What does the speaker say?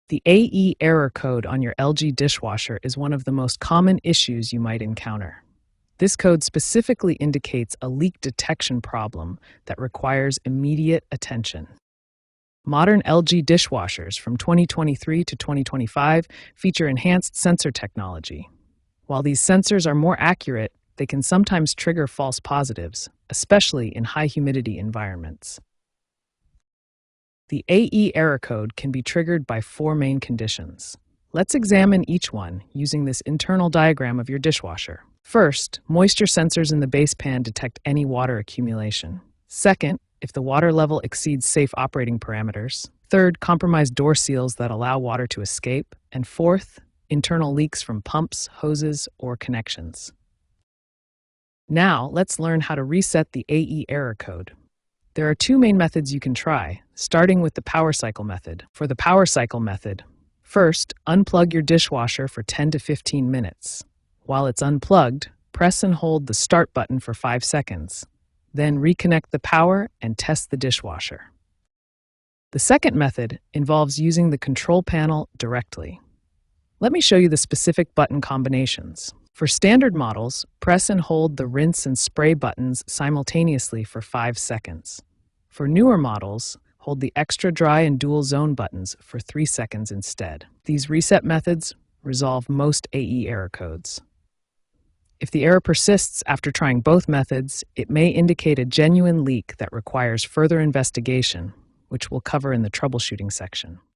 The AE error code on your LG dishwasher is one of the most common issues you might encounter. This code specifically indicates a leak detection problem that requires immediate attention. Modern LG dishwashers from 2023 to 2025 feature enhanced sensor technology. While these sensors are more accurate, they can sometimes trigger false positives, especially in high humidity environments. The AE error code can be triggered by four main conditions. Let's examine each one using this internal diagram of your dishwasher. First, moisture sensors in the base pan detect any water accumulation. Second, if the water level exceeds safe operating parameters. Third, compromised door seals that allow water to escape. And fourth, internal leaks from pumps, hoses, or connections. Now, let's learn how to reset the AE error code. There are two main methods you can try, starting with the power cycle method. For the power cycle method, first, unplug your dishwasher for 10 to 15 minutes. While it's unplugged, press and hold the start button for 5 seconds. Then reconnect the power and test the dishwasher. The second method involves using the control panel directly. Let me show you the specific button combinations. For standard models, press and hold the rinse and spray buttons simultaneously for 5 seconds. For newer models, hold the extra dry and dual zone buttons for 3 seconds instead. These reset methods resolve most AE error codes. If the error persists after trying both methods, it may indicate a genuine leak that requires further investigation, which we'll cover in the troubleshooting section.